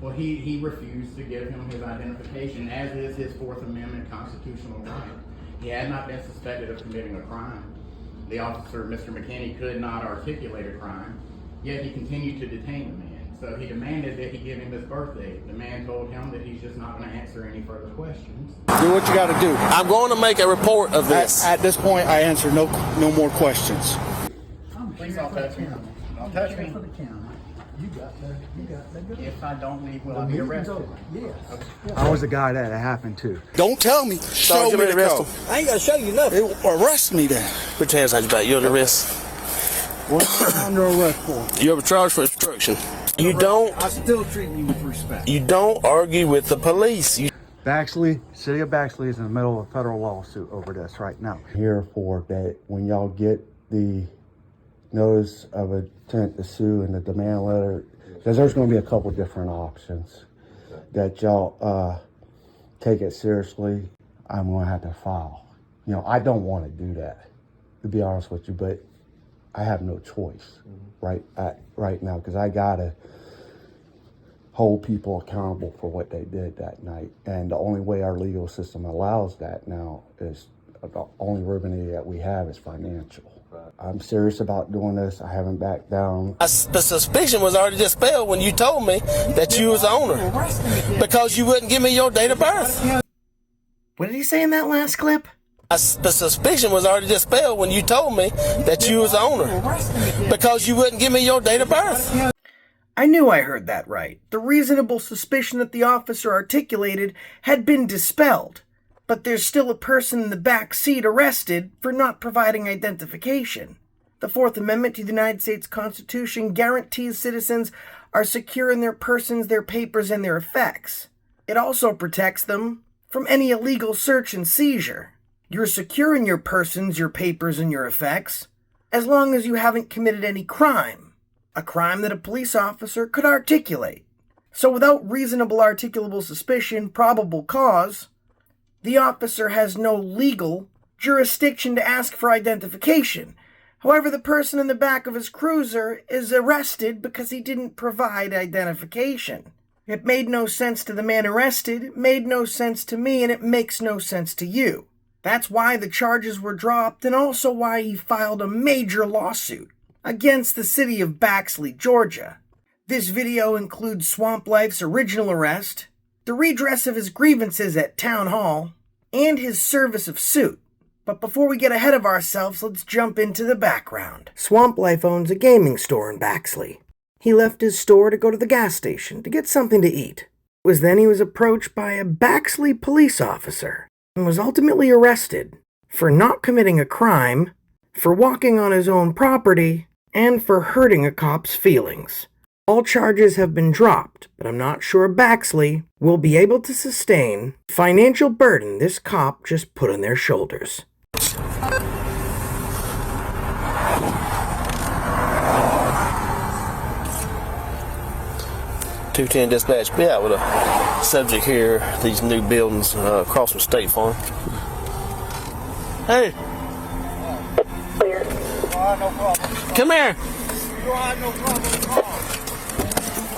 Well, he refused to give him his identification, as is his Fourth Amendment constitutional right. He had not been suspected of committing a crime. The officer, Mr. McKinney, could not articulate a crime, yet he continued to detain the man. So he demanded that he give him his birthday. The man told him that he's just not going to answer any further questions. Do what you got to do. I'm going to make a report of this. At this point, I answer no more questions. Please don't touch me. Don't touch me. For the camera. You got that. If I don't leave, will I be arrested? Yes. Okay. I was the guy that it happened to. Don't tell me. Show me the code. I ain't got to show you nothing. Arrest me then. Put your hands on your back. You're under arrest. What am I under arrest for? You're charged for obstruction. You don't. I still treat you with respect. You don't argue with the police. Baxley, City of Baxley is in the middle of a federal lawsuit over this right now. Here for that when y'all get the notice of intent to sue and the demand letter, because there's going to be a couple different options that y'all take it seriously. I'm going to have to file. You know, I don't want to do that, to be honest with you, but I have no choice right now, because I gotta hold people accountable for what they did that night. And the only way our legal system allows that now is the only remedy that we have is financial. I'm serious about doing this. I haven't backed down. The suspicion was already dispelled when you told me that you was the owner, because you wouldn't give me your date of birth. What did he say in that last clip? The suspicion was already dispelled when you told me that you was the owner, because you wouldn't give me your date of birth. I knew I heard that right. The reasonable suspicion that the officer articulated had been dispelled, but there's still a person in the back seat arrested for not providing identification. The Fourth Amendment to the United States Constitution guarantees citizens are secure in their persons, their papers, and their effects. It also protects them from any illegal search and seizure. You're secure in your persons, your papers, and your effects, as long as you haven't committed any crime, a crime that a police officer could articulate. So without reasonable articulable suspicion, probable cause, the officer has no legal jurisdiction to ask for identification. However, the person in the back of his cruiser is arrested because he didn't provide identification. It made no sense to the man arrested, it made no sense to me, and it makes no sense to you. That's why the charges were dropped, and also why he filed a major lawsuit against the city of Baxley, Georgia. This video includes Swamp Life's original arrest, the redress of his grievances at Town Hall, and his service of suit. But before we get ahead of ourselves, let's jump into the background. Swamp Life owns a gaming store in Baxley. He left his store to go to the gas station to get something to eat. It was then he was approached by a Baxley police officer and was ultimately arrested for not committing a crime, for walking on his own property, and for hurting a cop's feelings. All charges have been dropped, but I'm not sure Baxley will be able to sustain the financial burden this cop just put on their shoulders. 210 dispatch, be out with a subject here, these new buildings across from State Farm. Hey. Clear. No problem. Come here. You don't have no problem at all.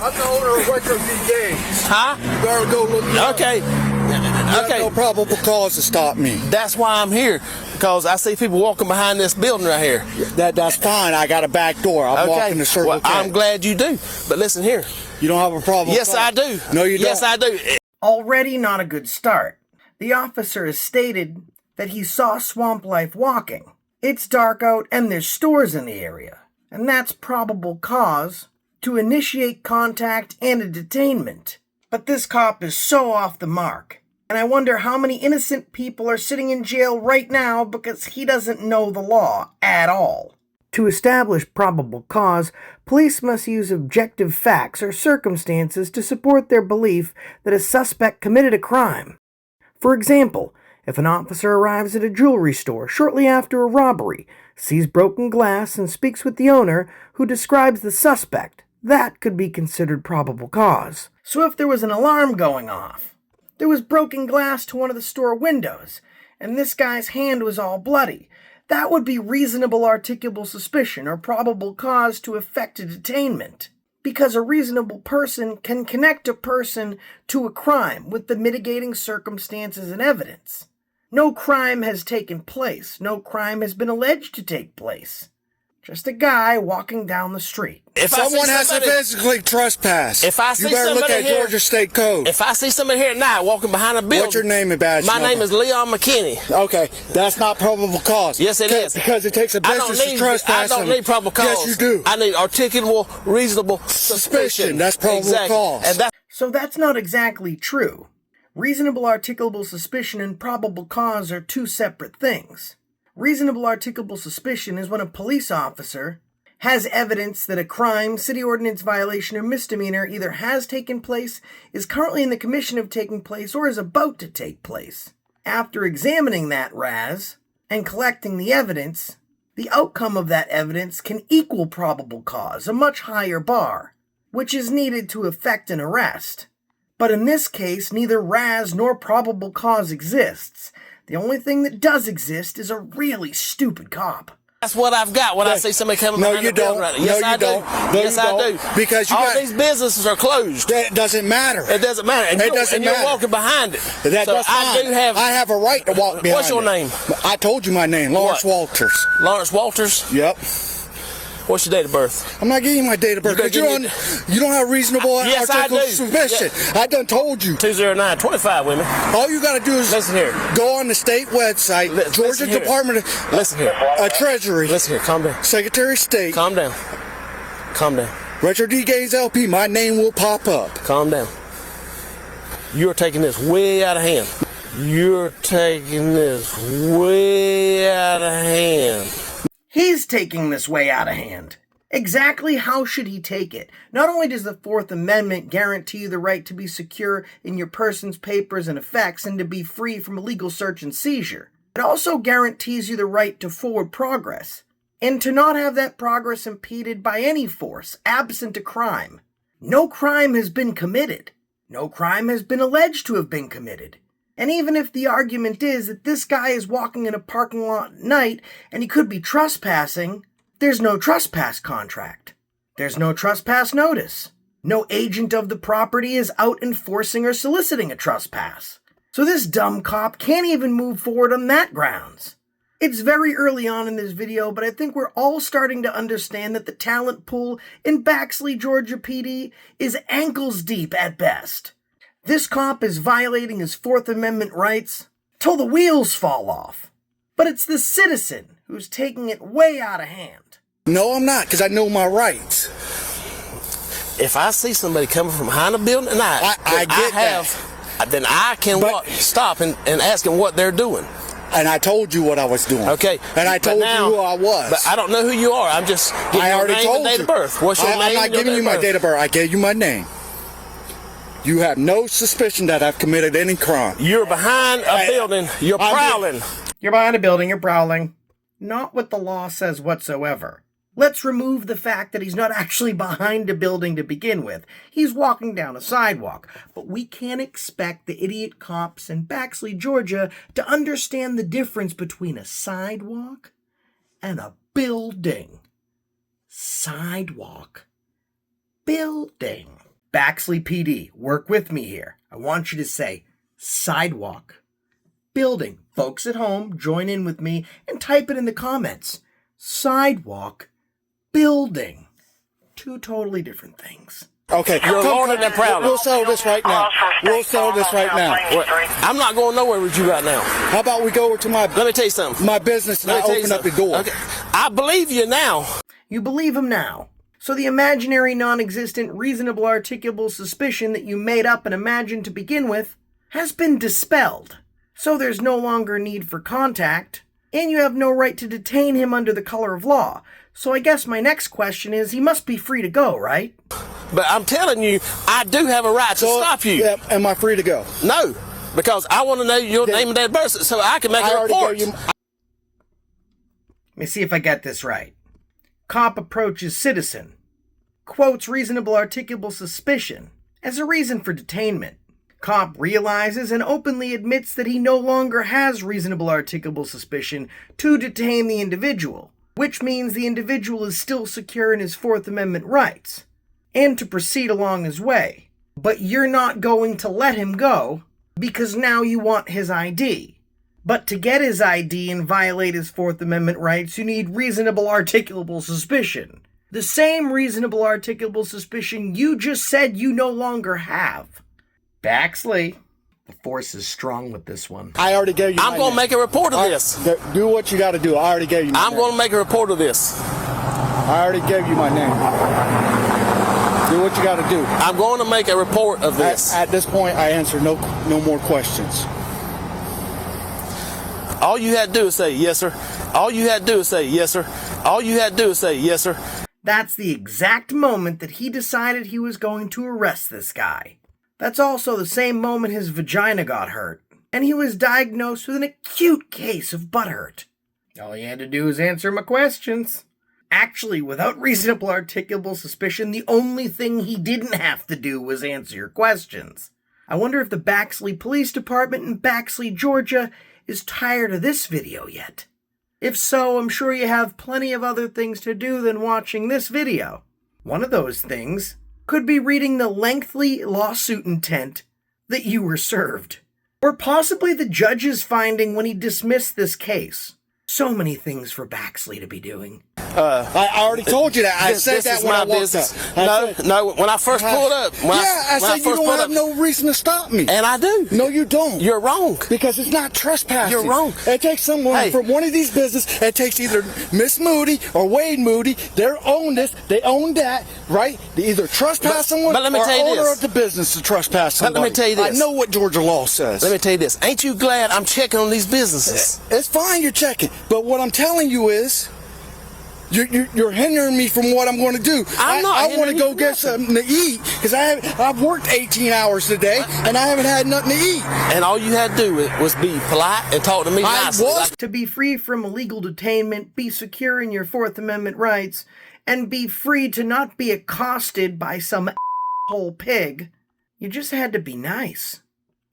I'm the owner of Retro Games. Huh? You better go look me up. Okay. You have no probable cause to stop me. That's why I'm here, because I see people walking behind this building right here. That's fine. I got a back door. I'm walking the Circle well, K. I'm glad you do. But listen here. You don't have a problem. Yes, I do. No, you don't. Yes, I do. Already not a good start. The officer has stated that he saw Swamp Life walking. It's dark out and there's stores in the area, and that's probable cause to initiate contact and a detainment. But this cop is so off the mark, and I wonder how many innocent people are sitting in jail right now because he doesn't know the law at all. To establish probable cause, police must use objective facts or circumstances to support their belief that a suspect committed a crime. For example, if an officer arrives at a jewelry store shortly after a robbery, sees broken glass, and speaks with the owner, who describes the suspect, that could be considered probable cause. So if there was an alarm going off, there was broken glass to one of the store windows, and this guy's hand was all bloody, that would be reasonable articulable suspicion or probable cause to effect a detainment. Because a reasonable person can connect a person to a crime with the mitigating circumstances and evidence. No crime has taken place. No crime has been alleged to take place. Just a guy walking down the street. If I see Someone has to somebody- physically trespass. If I see you better look somebody at here- Georgia State Code. If I see somebody here at night walking behind a building... What's your name and badge My number? name is Leon McKinney. Okay, that's not probable cause. Yes, it is. Because it takes a I don't business to trespass. I don't need probable cause. Yes, you do. I need articulable, reasonable suspicion. That's probable exactly. cause. And that, So that's not exactly true. Reasonable articulable suspicion and probable cause are two separate things. Reasonable articulable suspicion is when a police officer has evidence that a crime, city ordinance violation, or misdemeanor either has taken place, is currently in the commission of taking place, or is about to take place. After examining that RAS and collecting the evidence, the outcome of that evidence can equal probable cause, a much higher bar, which is needed to effect an arrest. But in this case, neither RAS nor probable cause exists. The only thing that does exist is a really stupid cop. that's what I've got when I see somebody coming No, behind you the building don't. right now. Yes, No, I you do. don't. No, Yes, you I don't. do. Because you all got- these businesses are closed. That doesn't matter. It doesn't matter. And, It doesn't and you're matter. walking behind it. That so does I not. do have... I have a right to walk behind What's your it. name? I told you my name, Lawrence What? Walters. Lawrence Walters? Yep. What's your date of birth? I'm not giving you my date of birth better because you don't have reasonable Yes, I articulable do. suspicion. I done told you. 209-25 women. All you got to do is Listen here. go on the state website, Georgia listen here. Department Listen here. of Treasury, Listen here. Calm down. Secretary of State, Calm down. Calm down. Retro D Gaze LP. My name will pop up. Calm down. You're taking this way out of hand. You're taking this way out of hand. He's taking this way out of hand. Exactly how should he take it? Not only does the Fourth Amendment guarantee you the right to be secure in your person's papers and effects and to be free from illegal search and seizure, it also guarantees you the right to forward progress and to not have that progress impeded by any force, absent a crime. No crime has been committed. No crime has been alleged to have been committed. And even if the argument is that this guy is walking in a parking lot at night and he could be trespassing, there's no trespass contract. There's no trespass notice. No agent of the property is out enforcing or soliciting a trespass. So this dumb cop can't even move forward on that grounds. It's very early on in this video, but I think we're all starting to understand that the talent pool in Baxley, Georgia PD is ankles deep at best. This cop is violating his Fourth Amendment rights till the wheels fall off. But it's the citizen who's taking it way out of hand. No, I'm not, because I know my rights. If I see somebody coming from behind a building and I get then I can But- stop and ask them what they're doing. And I told you what I was doing. Okay. And I But told now- you who I was. But I don't know who you are. I'm just getting I your already name told and date you. of birth. What's your name? I'm not and your giving you my birth? date of birth. I gave you my name. You have no suspicion that I've committed any crime. You're behind a building. You're I'm prowling. You're behind a building, you're prowling. Not what the law says whatsoever. Let's remove the fact that he's not actually behind a building to begin with. He's walking down a sidewalk. But we can't expect the idiot cops in Baxley, Georgia to understand the difference between a sidewalk and a building. Sidewalk. Building. Baxley PD, work with me here. I want you to say sidewalk. Building. Folks at home, join in with me and type it in the comments. Sidewalk. Building. Two totally different things. Okay. You're alone and prowling. We'll settle this right now. We'll settle this right now. I'm not going nowhere with you right now. How about we go over to Let me tell you something. my business and Let I me tell you open up the something. door? Okay. I believe you now. You believe him now. So the imaginary, non-existent, reasonable, articulable suspicion that you made up and imagined to begin with has been dispelled. So there's no longer need for contact, and you have no right to detain him under the color of law. So I guess my next question is, he must be free to go, right? But I'm telling you, I do have a right to stop you. Yeah, am I free to go? No, because I want to know your name and date of birth so I can make I a already report. gave you. Let me see if I get this right. Cop approaches citizen, quotes reasonable articulable suspicion as a reason for detainment. Cop realizes and openly admits that he no longer has reasonable articulable suspicion to detain the individual, which means the individual is still secure in his Fourth Amendment rights. and to proceed along his way. But you're not going to let him go because now you want his ID. But to get his ID and violate his Fourth Amendment rights, you need reasonable articulable suspicion. The same reasonable articulable suspicion you just said you no longer have. Baxley, the force is strong with this one. I already gave you. I'm going to make a report of this. Do what you got to do. I already gave you. I'm going to make a report of this. I already gave you my name. Do what you got to do. I'm going to make a report of this. At this point, I answer no more questions. All you had to do is say yes, sir. All you had to do is say yes, sir. All you had to do is say yes, sir. That's the exact moment that he decided he was going to arrest this guy. That's also the same moment his vagina got hurt, and he was diagnosed with an acute case of butt hurt. All he had to do was answer my questions. Actually, without reasonable articulable suspicion, the only thing he didn't have to do was answer your questions. I wonder if the Baxley Police Department in Baxley, Georgia, is tired of this video yet. If so, I'm sure you have plenty of other things to do than watching this video. One of those things could be reading the lengthy lawsuit intent that you were served. Or possibly the judge's finding when he dismissed this case. So many things for Baxley to be doing. I already told you that. I said that when I walked up. No, when I first pulled up. I said you don't have no reason to stop me. And I do. No, you don't. You're wrong. Because it's not trespassing. You're wrong. It takes someone from one of these businesses. It takes either Miss Moody or Wade Moody. They own this. They own that, right? They either trespass someone but let me or tell you owner this. of the business to trespass somebody. Let me tell you this. I know what Georgia law says. Let me tell you this. Ain't you glad I'm checking on these businesses? It's fine you're checking. But what I'm telling you is, You're hindering me from what I'm going to do. I want to go get something to eat because I've worked 18 hours today and I haven't had nothing to eat. And all you had to do was be polite and talk to me nicely. To be free from illegal detainment, be secure in your Fourth Amendment rights, and be free to not be accosted by some asshole pig, you just had to be nice.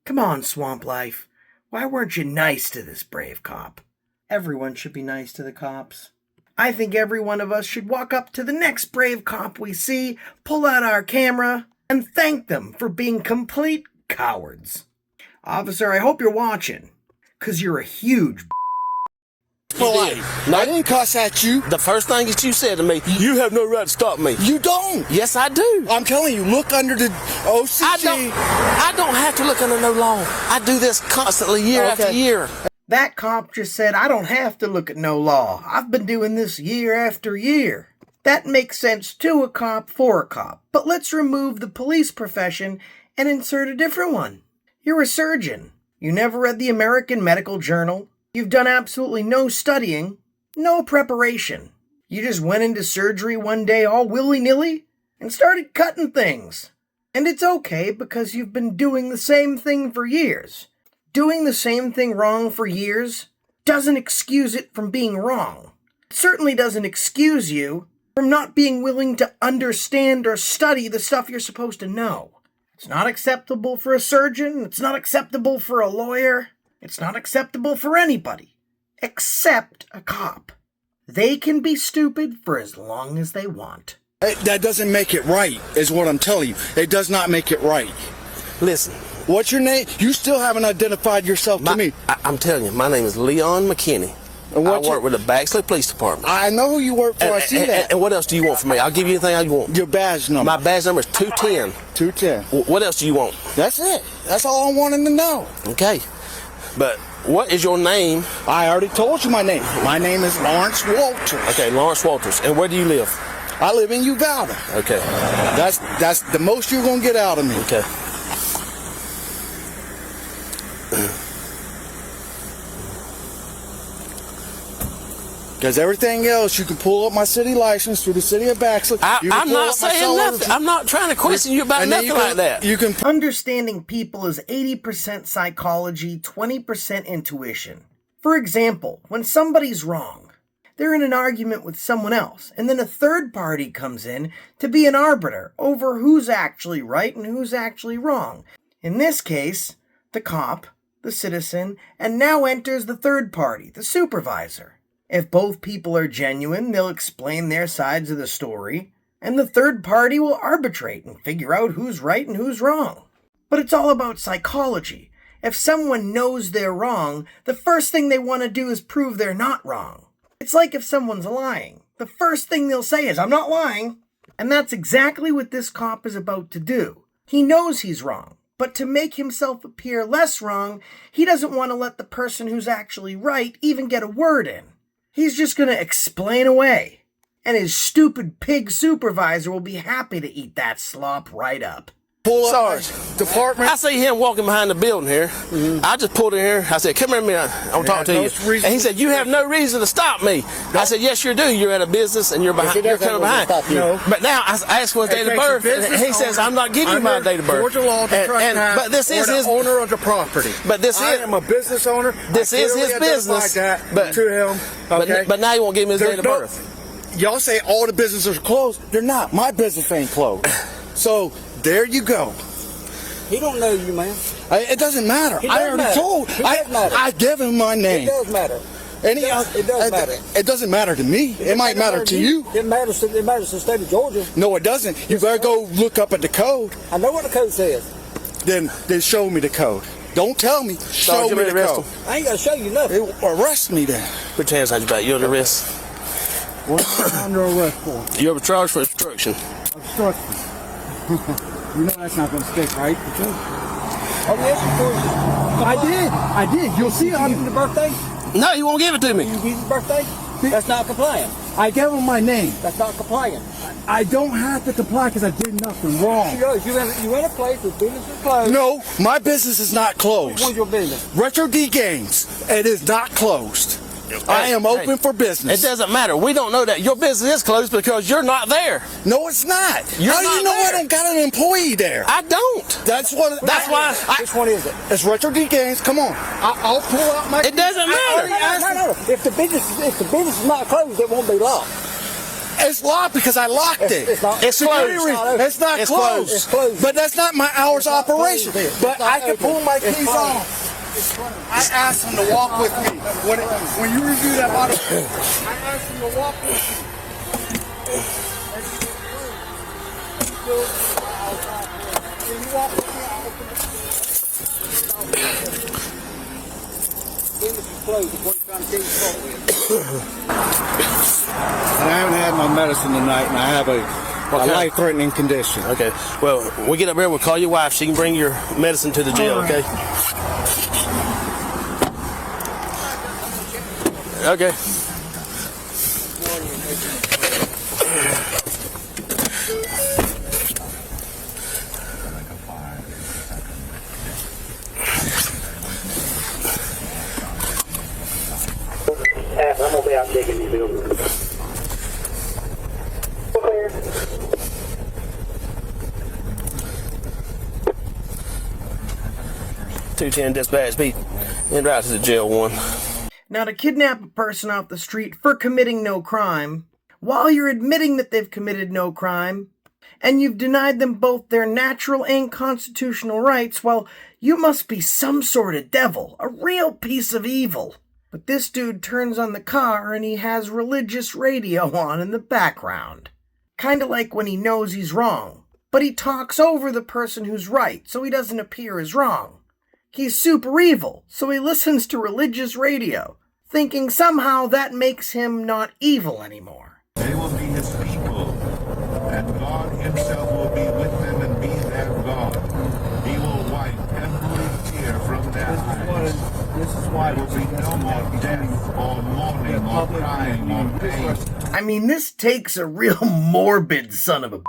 Come on, Swamp Life. Why weren't you nice to this brave cop? Everyone should be nice to the cops. I think every one of us should walk up to the next brave cop we see, pull out our camera, and thank them for being complete cowards. Officer, I hope you're watching, 'cause you're a huge polite. I didn't cuss at you. The first thing that you said to me, you have no right to stop me. You don't. Yes, I do. I'm telling you, look under the OCG. I don't have to look under no law. I do this constantly year after year. That cop just said, I don't have to look at no law. I've been doing this year after year. That makes sense to a cop for a cop. But let's remove the police profession and insert a different one. You're a surgeon. You never read the American Medical Journal. You've done absolutely no studying, no preparation. You just went into surgery one day all willy-nilly and started cutting things. And it's okay because you've been doing the same thing for years. Doing the same thing wrong for years doesn't excuse it from being wrong. It certainly doesn't excuse you from not being willing to understand or study the stuff you're supposed to know. It's not acceptable for a surgeon. It's not acceptable for a lawyer. It's not acceptable for anybody, except a cop. They can be stupid for as long as they want. That doesn't make it right, is what I'm telling you. It does not make it right. Listen. What's your name? You still haven't identified yourself to me. I'm telling you, my name is Leon McKinney. I work with the Baxley Police Department. I know who you work for. I see that. And what else do you want from me? I'll give you anything you want. Your badge number. My badge number is 210. 210. What else do you want? That's it. That's all I wanted to know. Okay. But what is your name? I already told you my name. My name is Lawrence Walters. Okay, Lawrence Walters. And where do you live? I live in Uvalde. Okay. That's the most you're going to get out of me. Okay. Because everything else, you can pull up my city license through the city of Baxley. I'm not saying nothing. I'm not trying to question you about nothing like that. Understanding people is 80% psychology, 20% intuition. For example, when somebody's wrong, they're in an argument with someone else, and then a third party comes in to be an arbiter over who's actually right and who's actually wrong. In this case, the cop, the citizen, and now enters the third party, the supervisor. If both people are genuine, they'll explain their sides of the story. and the third party will arbitrate and figure out who's right and who's wrong. But it's all about psychology. If someone knows they're wrong, the first thing they want to do is prove they're not wrong. It's like if someone's lying. The first thing they'll say is, "I'm not lying." And that's exactly what this cop is about to do. He knows he's wrong, but to make himself appear less wrong, he doesn't want to let the person who's actually right even get a word in. He's just going to explain away. And his stupid pig supervisor will be happy to eat that slop right up. Pull up. Sarge, department. I see him walking behind the building here. I just pulled in here. I said, "Come here a minute. I want to talk to you." And he said, "You have no reason to stop me." I said, "Yes, you do. You're at a business and you're behind. You're coming behind." No. But now I asked for his date of birth, and he says, "I'm not giving you my date of birth." Georgia law, But this is his owner of the property. But this I is am a business owner. This is his business. But to him, okay. But now you won't give me his date of birth. Y'all say all the businesses are closed. They're not. My business ain't closed. So there you go. He don't know you, man. It doesn't matter. It I does already matter. told. It does matter. I give him my name. It does matter. And It does matter. It doesn't matter to me. It might matter to you. It matters to the state of Georgia. No, it doesn't. You better go look up at the code. I know what the code says. Then show me the code. Don't tell me. Show me the code. I ain't got to show you nothing. Arrest me then. Put your hands on your back. You're under arrest. What's under arrest for? You're charged for obstruction. Obstruction. You know that's not going to stick, right? Oh, yes, of course. I did. You'll see You give him the birthday? No, he won't give it to me. You give him the birthday? That's not compliant. I gave him my name. That's not compliant. I don't have to comply because I did nothing wrong. You in a place where business is closed. No, my business is not closed. What's your business? Retro D Games. It is not closed. I am open for business. It doesn't matter. We don't know that. Your business is closed because you're not there. No, it's not. You're How do you not know there. I don't got an employee there? I don't. That's why. Which one is it? It's Retro D Games. Come on. I'll pull out my. It doesn't matter. No. If the business is not closed, it won't be locked. It's locked because I locked it. It's not. It's Security closed. reason. It's not It's closed. closed. It's closed. But that's not my hours not operation. closed. But It's not I can pull open. my It's keys fine. off. I asked him to walk with me. When you review that body, I asked him to walk with me. Can you walk with me? I'll open the Business is closed. It's what he's trying to tell you to start with. I haven't had my medicine tonight, and I have a life-threatening condition. Okay. Well, when we get up there, we'll call your wife. She can bring your medicine to the jail, okay? Okay. I'm gonna be out digging these buildings. Clear. 210 dispatch, be en route to the jail 1. Now, to kidnap a person off the street for committing no crime, while you're admitting that they've committed no crime, and you've denied them both their natural and constitutional rights, well, you must be some sort of devil, a real piece of evil. But this dude turns on the car and he has religious radio on in the background. Kinda like when he knows he's wrong, but he talks over the person who's right so he doesn't appear as wrong. He's super evil, so he listens to religious radio, thinking somehow that makes him not evil anymore. They will be his people, and God himself will be with them and be their God. He will wipe every tear from their eyes. This is why There will be no more death or mourning or crying or pain. I mean, this takes a real morbid son of a.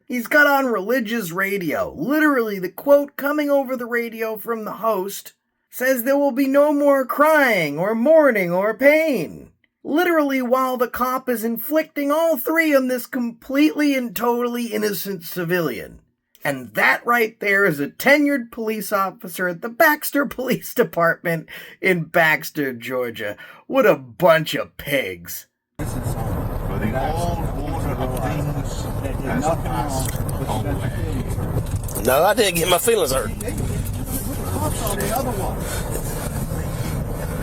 He's got on religious radio. Literally, the quote coming over the radio from the host says there will be no more crying or mourning or pain. Literally, while the cop is inflicting all three on this completely and totally innocent civilian. And that right there is a tenured police officer at the Baxter Police Department in Baxter, Georgia. What a bunch of pigs. For the old order of things has passed away. No, I didn't get my feelings hurt. the other one.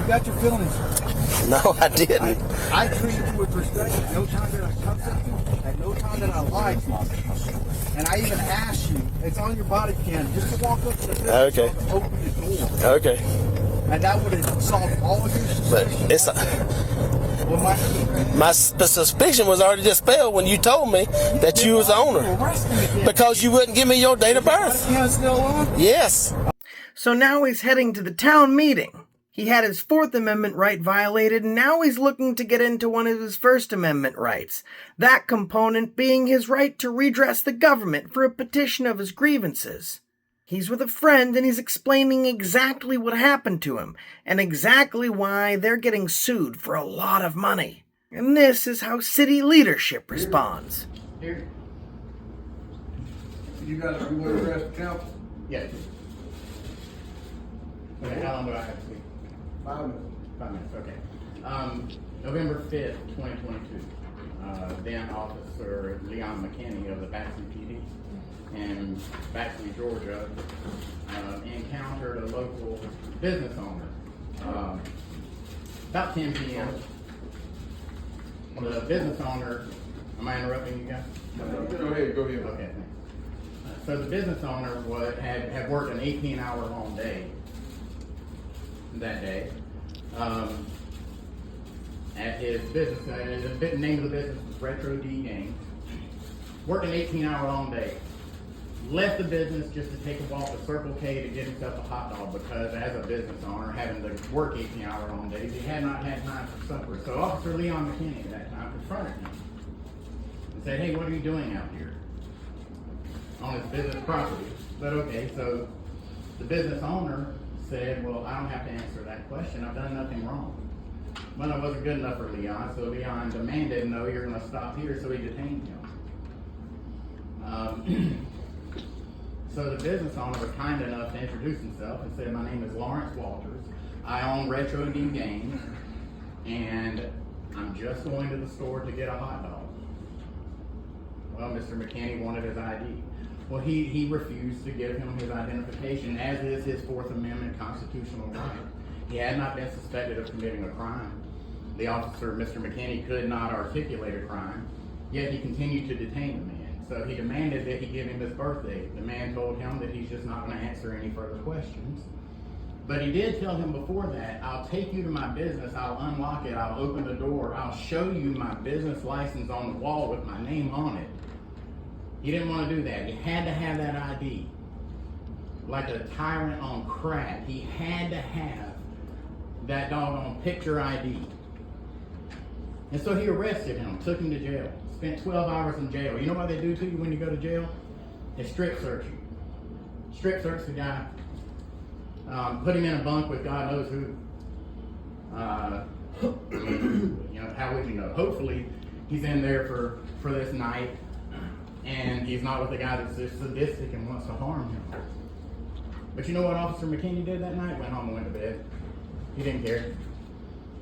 You got your feelings. No, I didn't. I treated you with respect. At no time did I cuss at you. At no time did I lie to you. And I even asked you, it's on your body cam, just to walk up to the business Okay. and open the door. Okay. And that would have solved all of your But suspicions. it's Well, the suspicion was already dispelled when you told me that you was the owner because you wouldn't give me your date of birth. Still on? Yes. So now he's heading to the town meeting. He had his Fourth Amendment right violated, and now he's looking to get into one of his First Amendment rights. That component being his right to redress the government for a petition of his grievances. He's with a friend and he's explaining exactly what happened to him, and exactly why they're getting sued for a lot of money. And this is how city leadership responds. Here. You want to address the council? Yes. Okay, how long do I have to speak? 5 minutes. 5 minutes, okay. November 5th, 2022, then Officer Leon McKinney of the Baxley PD in Baxley, Georgia, encountered a local business owner. About 10 p.m. The business owner, am I interrupting you guys? Go ahead. Okay, thanks. So the business owner had worked an 18-hour long day that day at his business. The name of the business was Retro D Games. Worked an 18-hour long day. Left the business just to take a walk to Circle K to get himself a hot dog because as a business owner, having to work 18-hour long days, he had not had time for supper. So Officer Leon McKinney at that time confronted him and said, "Hey, what are you doing out here on his business property?" But okay, so the business owner said, "Well, I don't have to answer that question. I've done nothing wrong." Well, it wasn't good enough for Leon, so Leon demanded, "No, you're going to stop here," so he detained him. So the business owner was kind enough to introduce himself and said, "My name is Lawrence Walters. I own Retro D Games, and I'm just going to the store to get a hot dog." Well, Mr. McKinney wanted his ID. Well, he refused to give him his identification, as is his Fourth Amendment constitutional right. He had not been suspected of committing a crime. The officer, Mr. McKinney, could not articulate a crime, yet he continued to detain the man. So he demanded that he give him his birthday. The man told him that he's just not going to answer any further questions. But he did tell him before that, "I'll take you to my business, I'll unlock it, I'll open the door, I'll show you my business license on the wall with my name on it." He didn't want to do that. He had to have that ID. Like a tyrant on crack, he had to have that doggone picture ID. And so he arrested him, took him to jail, spent 12 hours in jail. You know what they do to you when you go to jail? They strip search you. Strip search the guy, put him in a bunk with God knows who. You know, how would you know? Hopefully he's in there for this night, and he's not with a guy that's just sadistic and wants to harm him. But you know what Officer McKinney did that night? Went home and went to bed. He didn't care.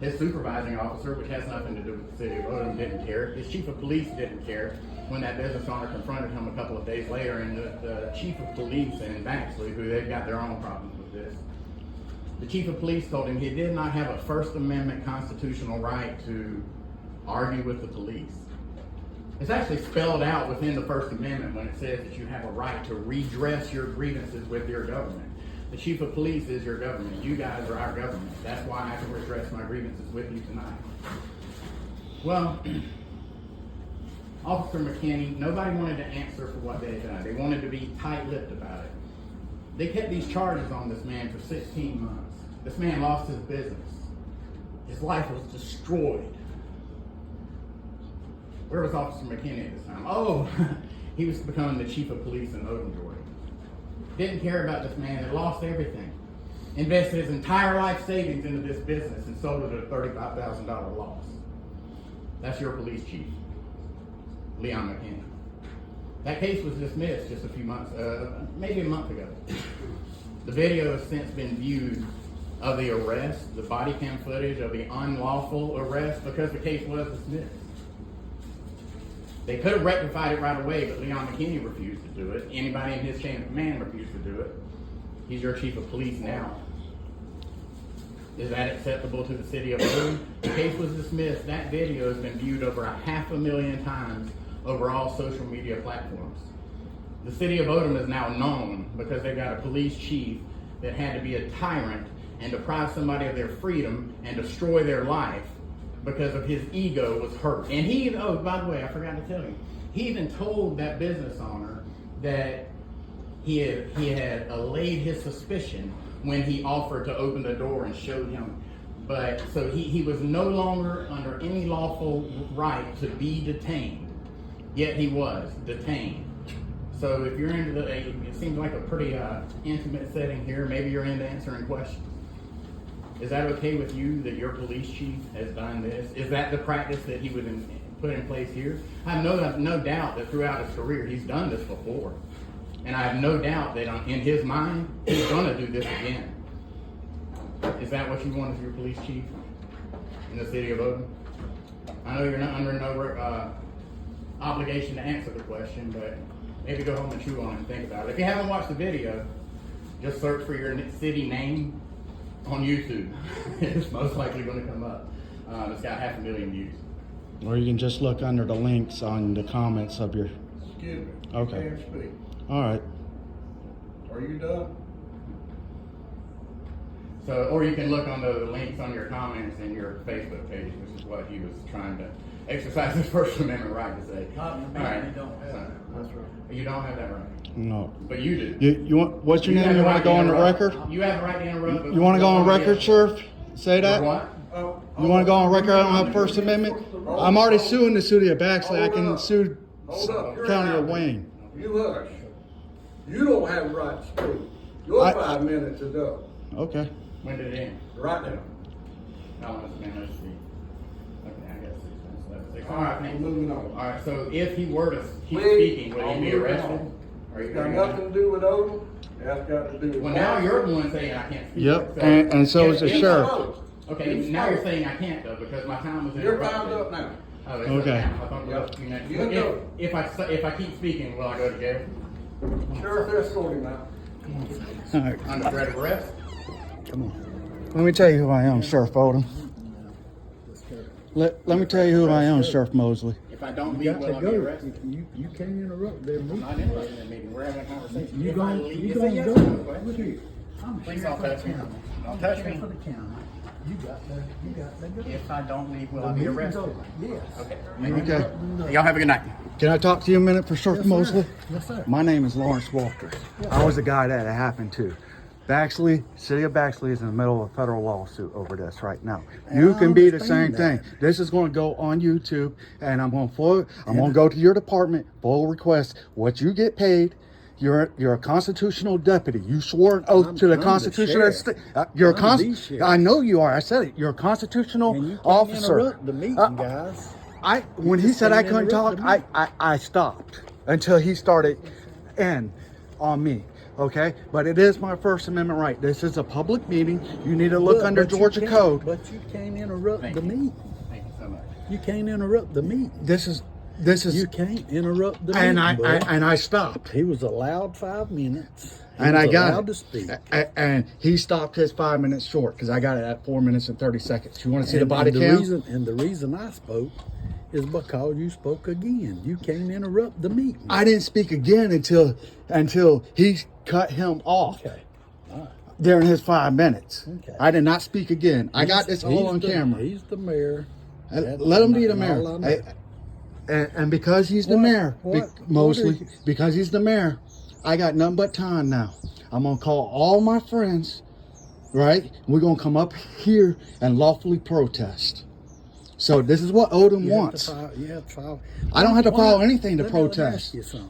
His supervising officer, which has nothing to do with the city of Odom, didn't care. His chief of police didn't care when that business owner confronted him a couple of days later. And the chief of police in Baxley, who they've got their own problems with this, the chief of police told him he did not have a First Amendment constitutional right to argue with the police. It's actually spelled out within the First Amendment when it says that you have a right to redress your grievances with your government. The chief of police is your government. You guys are our government. That's why I can redress my grievances with you tonight. Well, Officer McKinney, nobody wanted to answer for what they had done. They wanted to be tight-lipped about it. They kept these charges on this man for 16 months. This man lost his business. His life was destroyed. Where was Officer McKinney at this time? Oh, he was becoming the chief of police in Odom, Georgia. Didn't care about this man that lost everything. Invested his entire life savings into this business and sold it at a $35,000 loss. That's your police chief, Leon McKinney. That case was dismissed just a few months, maybe a month ago. The video has since been viewed of the arrest, the body cam footage of the unlawful arrest, because the case was dismissed. They could have rectified it right away, but Leon McKinney refused to do it. Anybody in his chain of command refused to do it. He's your chief of police now. Is that acceptable to the city of Boone? The case was dismissed. That video has been viewed over 500,000 times over all social media platforms. The city of Odom is now known because they've got a police chief that had to be a tyrant and deprive somebody of their freedom and destroy their life because of his ego was hurt. And he, oh, by the way, I forgot to tell you, he even told that business owner that he had allayed his suspicion when he offered to open the door and showed him. But so he was no longer under any lawful right to be detained, yet he was detained. So if you're into it seems like a pretty intimate setting here. Maybe you're into answering questions. Is that okay with you that your police chief has done this? Is that the practice that he would put in place here? I have no doubt that throughout his career he's done this before. And I have no doubt that in his mind, he's going to do this again. Is that what you want as your police chief in the city of Odom? I know you're not under no obligation to answer the question, but maybe go home and chew on it and think about it. If you haven't watched the video, just search for your city name on YouTube. It's most likely going to come up. It's got 500,000 views. Or you can just look under the links on the comments of your... Excuse me. Okay. You can't speak. All right. Are you done? So, or you can look on the links on your comments in your Facebook page, which is what he was trying to exercise his First Amendment right to say. Not me, Alright. you don't have that. That's right. You don't have that right. No. But you do. You want, what's your have name? the You want right to go on the interrupt. record? You have the right to interrupt. but You want to go on record, Yeah. Sheriff? Say that? For what? You want to go on record? I don't have First Amendment. I'm already suing the city of Baxley. I can sue Hold up. You're County out. of Wayne. You hush. You don't have the right to speak. Your 5 minutes is up. Okay. When did it end? Right now. How long has it been? Let's see. Okay, I got 6 minutes left. Six. All All right, right, thanks. moving on. All right, so if he were to keep Please, speaking, would he I'll be move arrested? on. Are you It's got going nothing to do with Odom. That's got to do with... Well, now you're the one saying I can't speak. Yep, So- and so is the If- sheriff. Okay, now you're saying I can't though because my time was You're interrupted. timed up now. Oh, it's Okay. up now. I thought Yep. you meant- You can go. if I keep speaking, will I go to jail? Sheriff, escort him out. All right. Under threat of arrest? Let me tell you who I am, Sheriff Odom. Let me tell you who I am, Sheriff Mosley. If I don't leave, will I be arrested? You can't interrupt their I'm meeting. not interested in that meeting. We're having a conversation. You If I gonna, leave, you it's a gonna yes go. or no question. Look here. I'm Please here don't for the touch me. county. Don't touch I'm here me. for the county. You got to go. If I don't leave, will The I be meeting's arrested? over. Yes. Okay. Okay. Y'all have a good night. Can I talk to you a minute for Sheriff Yes, sir. Mosley? Yes, sir. My name is Lawrence Walters. I was the guy that it happened to. Baxley, city of Baxley is in the middle of a federal lawsuit over this right now. You I can be the same understand thing. This is going to go on YouTube, and I'm going to go to your department, full request what you get paid. You're a constitutional deputy. You swore an oath to the I'm Constitution the of the state. You're a I'm the sheriff. I know you are. I said it. You're a And constitutional you can't officer. interrupt the meeting, guys. When he just said I can't couldn't talk, interrupt the I stopped until he started in on me. Okay, but it is my First Amendment right. This is a public meeting. You need to look under But you Georgia can't- code. But you can't interrupt Thank the you. meeting. Thank you so much. You can't interrupt the meeting. This is, You can't interrupt the meeting. and I stopped, He was allowed 5 minutes. He and I was got allowed it. to speak. And he stopped his 5 minutes short because I got it at 4 minutes and 30 seconds. You want to see the And- body and cam? The reason I spoke is because you spoke again. You can't interrupt the meeting. I didn't speak again until he cut him off. Okay. During his 5 minutes. Okay. I did not speak again. I got this all He's on camera. He's the mayor. Let him be the And mayor. all I know. And because he's the What- mayor, what mostly, are you- because he's the mayor, I got nothing but time now. I'm going to call all my friends, right? We're going to come up here and lawfully protest. So this is what Odom You wants. have to file. I don't have to file anything to Let me protest. ask you something.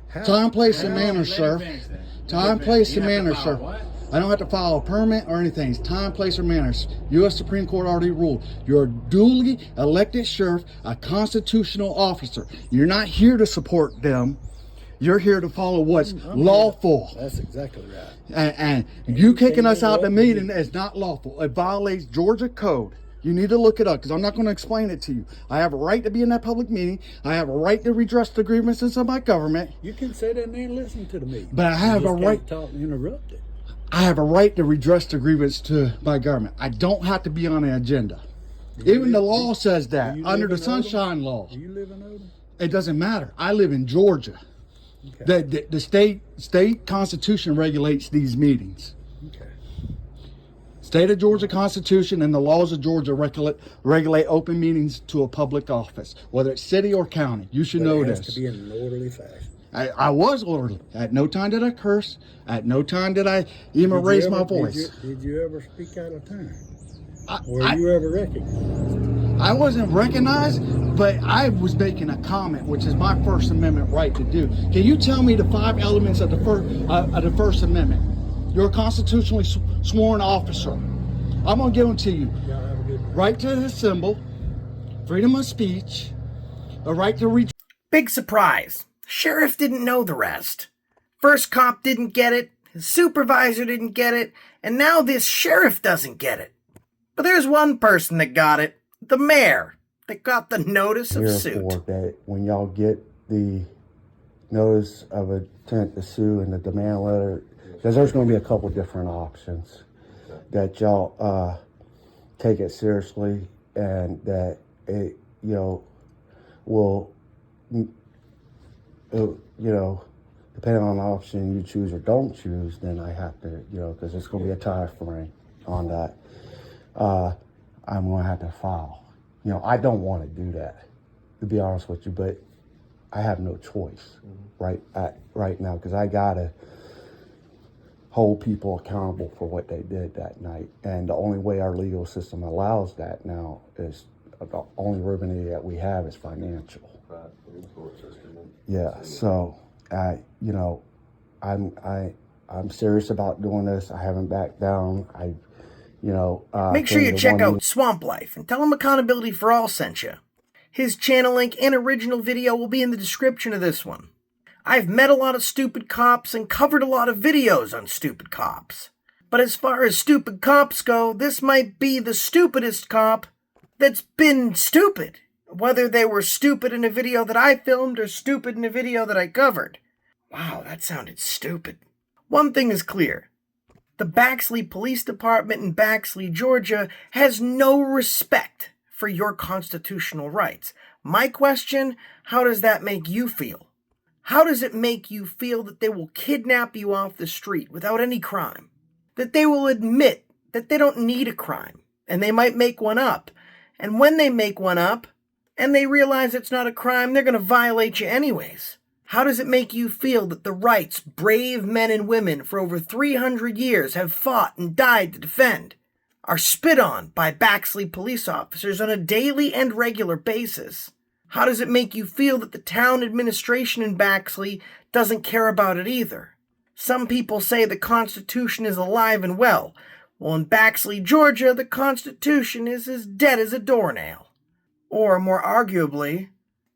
How- Time, place, and how- manner, Let me sir. finish that. Time, place, and You have to manner, file sir. what? I don't have to file a permit or anything. It's time, place, or manners. U.S. Supreme Court already ruled. You're a duly elected sheriff, a constitutional officer. You're not here to support them. You're here to follow what's I'm lawful. here. That's exactly right. And you kicking us out the interrupt me. meeting is not lawful. It violates Georgia code. You need to look it up because I'm not going to explain it to you. I have a right to be in that public meeting. I have a right to redress the grievances of my government. You can sit in there and listen to the meeting. But I have You just a right- can't talk and interrupt it. I have a right to redress the grievance to my government. I don't have to be on an agenda. Even the law says that, under the Sunshine Law. Do you live in Odom? It doesn't matter. I live in Georgia. Okay. The state constitution regulates these meetings. Okay. State of Georgia Constitution and the laws of Georgia regulate open meetings to a public office, whether it's city or county. You should know this. It has to be in an orderly fashion. I was orderly. At no time did I curse. At no time did I even raise my voice. Did you ever speak out of turn? Were you ever recognized? I wasn't recognized, but I was making a comment, which is my First Amendment right to do. Can you tell me the 5 elements of the First Amendment? You're a constitutionally sworn officer. I'm gonna give them to you. Right to assemble, freedom of speech, a right to reach. Big surprise. Sheriff didn't know the rest. First cop didn't get it, his supervisor didn't get it, and now this sheriff doesn't get it. But there's one person that got it. The mayor. That got the notice of suit. That when y'all get the notice of intent to sue and the demand letter, because there's going to be a couple different options, that y'all take it seriously and that it, will, depending on the option you choose or don't choose, then I have to, because it's going to be a time frame on that. I'm going to have to file. I don't want to do that, to be honest with you, but I have no choice right now, because I got to hold people accountable for what they did that night. And the only way our legal system allows that now is the only remedy that we have is financial. Yeah, so I'm serious about doing this. I haven't backed down. Make sure you check out Swamp Life and tell him Accountability for All sent you. His channel link and original video will be in the description of this one. I've met a lot of stupid cops and covered a lot of videos on stupid cops. But as far as stupid cops go, this might be the stupidest cop that's been stupid. Whether they were stupid in a video that I filmed or stupid in a video that I covered. Wow, that sounded stupid. One thing is clear. The Baxley Police Department in Baxley, Georgia, has no respect for your constitutional rights. My question, how does that make you feel? How does it make you feel that they will kidnap you off the street without any crime? That they will admit that they don't need a crime, and they might make one up. And when they make one up, and they realize it's not a crime, they're going to violate you anyways. How does it make you feel that the rights brave men and women for over 300 years have fought and died to defend are spit on by Baxley police officers on a daily and regular basis? How does it make you feel that the town administration in Baxley doesn't care about it either? Some people say the Constitution is alive and well. Well, in Baxley, Georgia, the Constitution is as dead as a doornail. Or, more arguably,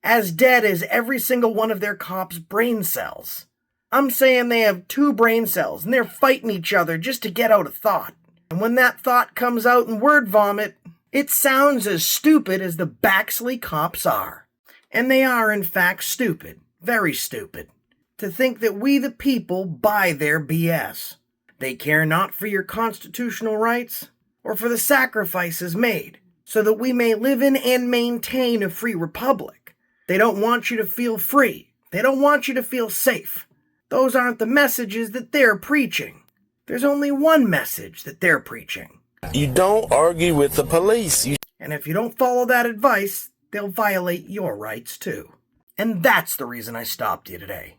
as dead as every single one of their cops' brain cells. I'm saying they have 2 brain cells, and they're fighting each other just to get out a thought. And when that thought comes out in word vomit, it sounds as stupid as the Baxley cops are. And they are, in fact, stupid. Very stupid. To think that we the people buy their BS. They care not for your constitutional rights, or for the sacrifices made, so that we may live in and maintain a free republic. They don't want you to feel free. They don't want you to feel safe. Those aren't the messages that they're preaching. There's only one message that they're preaching. You don't argue with the police. And if you don't follow that advice, they'll violate your rights too. And that's the reason I stopped you today.